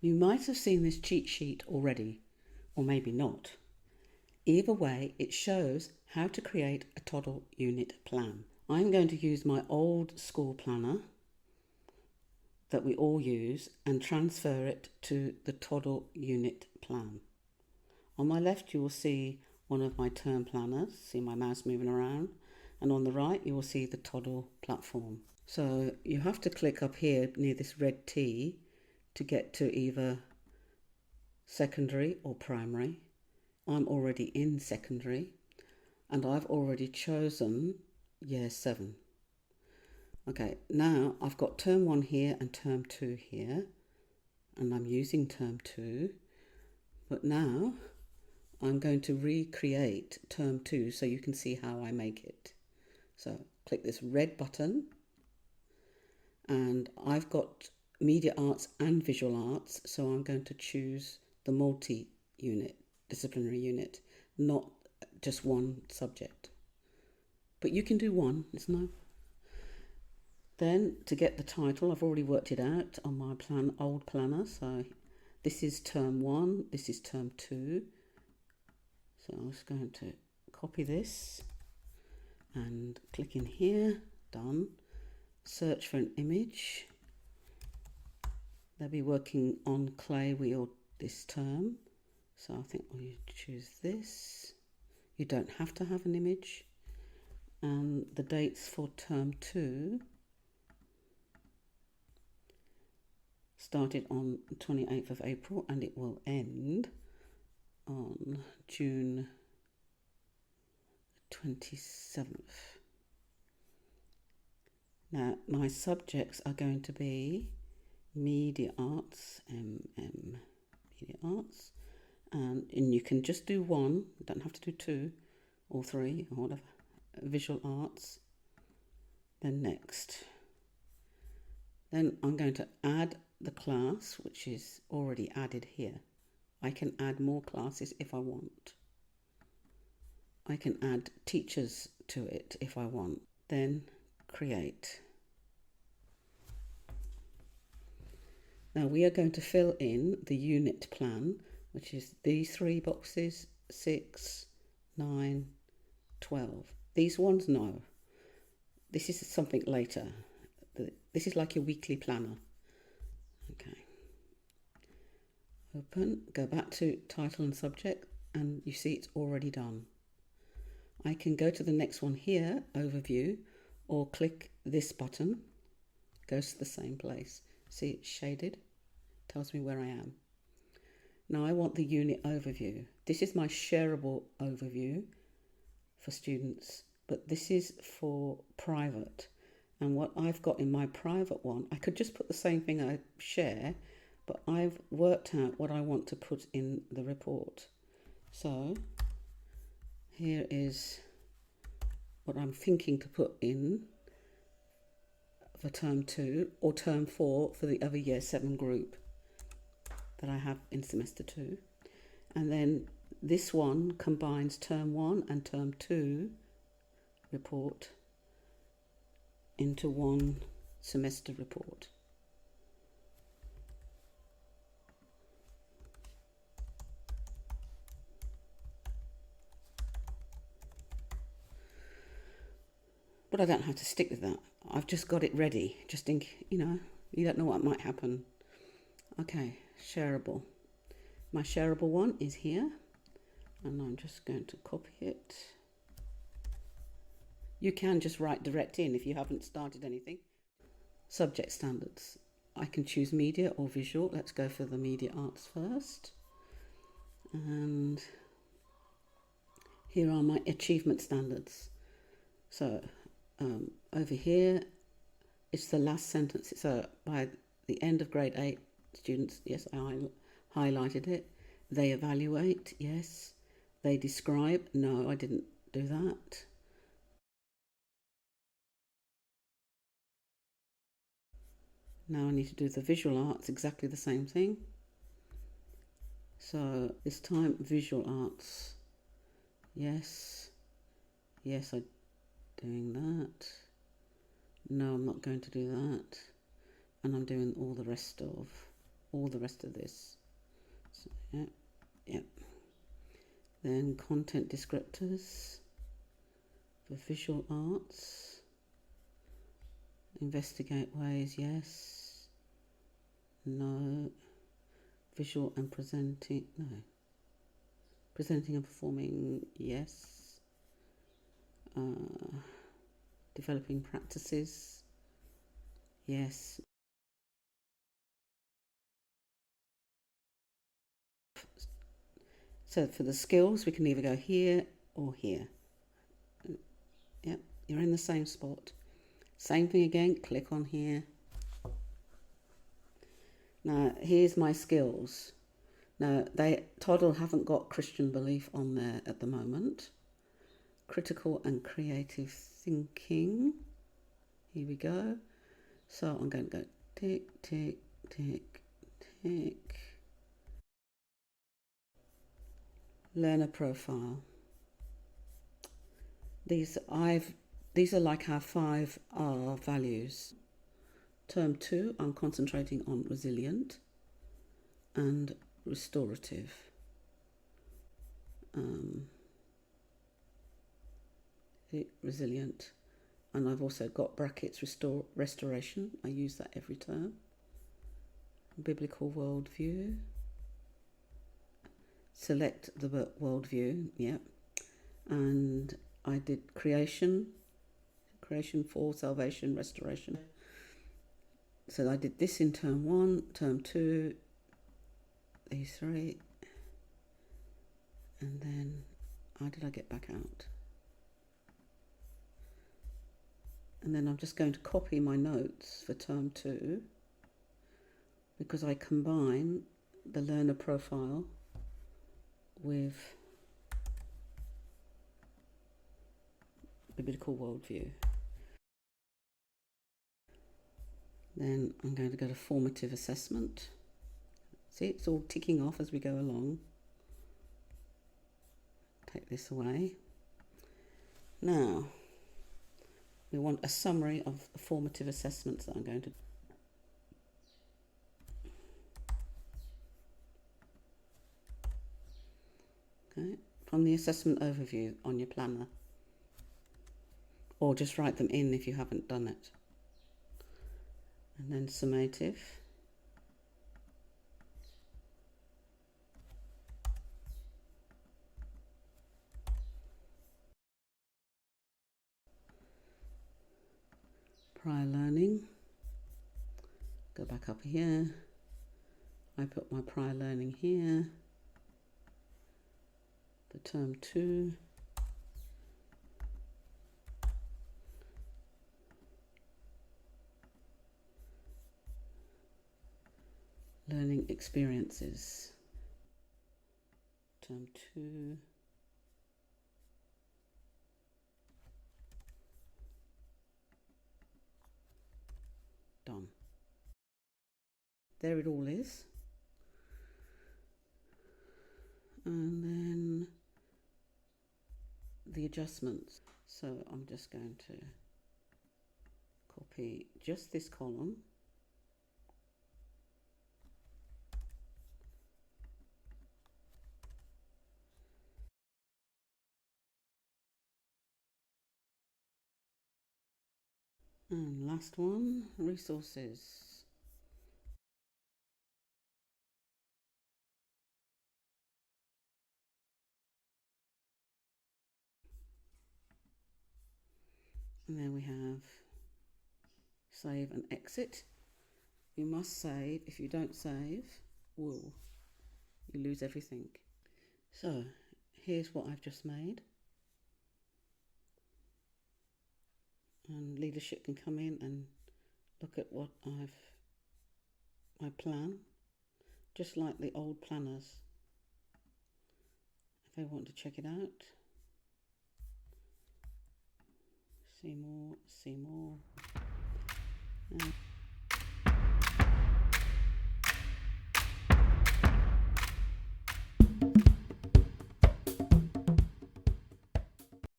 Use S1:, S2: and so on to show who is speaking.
S1: You might have seen this cheat sheet already, or maybe not. Either way, it shows how to create a Toddle unit plan. I'm going to use my old school planner that we all use and transfer it to the Toddle unit plan. On my left, you will see one of my term planners, see my mouse moving around, and on the right, you will see the Toddle platform. So you have to click up here near this red T to get to either secondary or primary. I'm already in secondary and I've already chosen year 7. Okay, now I've got term 1 here and term 2 here, and I'm using term 2, but now I'm going to recreate term 2 so you can see how I make it. So click this red button, and I've got media arts and visual arts, so I'm going to choose the multi-unit, disciplinary unit, not just one subject. But you can do one, it's no. Then to get the title, I've already worked it out on my old planner. So this is term 1, this is term 2. So I'm just going to copy this and click in here, done. Search for an image. They'll be working on clay wheel this term. So I think we'll choose this. You don't have to have an image. And the dates for term 2 started on 28th of April and it will end on June 27th. Now my subjects are going to be media arts, media arts, and you can just do one, you don't have to do 2 or 3 or whatever. Visual arts, then next. Then I'm going to add the class, which is already added here. I can add more classes if I want. I can add teachers to it if I want. Then create. Now we are going to fill in the unit plan, which is these 3 boxes, 6, 9, 12. These ones, no. This is something later. This is like your weekly planner. Okay. Open, go back to title and subject, and you see it's already done. I can go to the next one here, overview, or click this button. Goes to the same place. See, it's shaded. Tells me where I am. Now I want the unit overview. This is my shareable overview for students, but this is for private. And what I've got in my private one, I could just put the same thing I share, but I've worked out what I want to put in the report. So here is what I'm thinking to put in for term 2 or term 4 for the other year 7 group that I have in semester 2. And then this one combines term 1 and term 2 report into one semester report. But I don't have to stick with that. I've just got it ready, just in, you don't know what might happen. Okay, shareable. My shareable one is here, and I'm just going to copy it. You can just write direct in if you haven't started anything. Subject standards. I can choose media or visual. Let's go for the media arts first. And here are my achievement standards. So over here, it's the last sentence. So by the end of grade 8, students, yes, I highlighted it. They evaluate, yes. They describe, no, I didn't do that. Now I need to do the visual arts, exactly the same thing. So this time, visual arts, yes. Yes, I'm doing that. No, I'm not going to do that. And I'm doing all the rest of all the rest of this. So, yeah. Then content descriptors for visual arts. Investigate ways, yes. No. Visual and presenting, no. Presenting and performing, yes. Developing practices, yes. So for the skills, we can either go here or here. Yep, you're in the same spot. Same thing again, click on here. Now, here's my skills. Now, Toddle haven't got Christian belief on there at the moment. Critical and creative thinking. Here we go. So I'm going to go tick, tick, tick, tick. Learner profile. These are like our 5R values. Term 2, I'm concentrating on resilient and restorative. Resilient. And I've also got brackets, restoration. I use that every term. Biblical worldview. Select the worldview, yeah. And I did creation for salvation, restoration. So I did this in term 1, term 2, these 3. And then how did I get back out? And then I'm just going to copy my notes for term 2 because I combine the learner profile with biblical worldview. Then I'm going to go to formative assessment. See, it's all ticking off as we go along. Take this away. Now, we want a summary of the formative assessments that I'm going to do. Okay, from the assessment overview on your planner. Or just write them in if you haven't done it. And then summative. Prior learning. Go back up here. I put my prior learning here. The term 2. Learning experiences. Term 2. Done. There it all is. And then the adjustments. So I'm just going to copy just this column. And last one, resources. And then we have save and exit. You must save. If you don't save, you lose everything. So here's what I've just made. And leadership can come in and look at what my plan, just like the old planners. If they want to check it out, see more.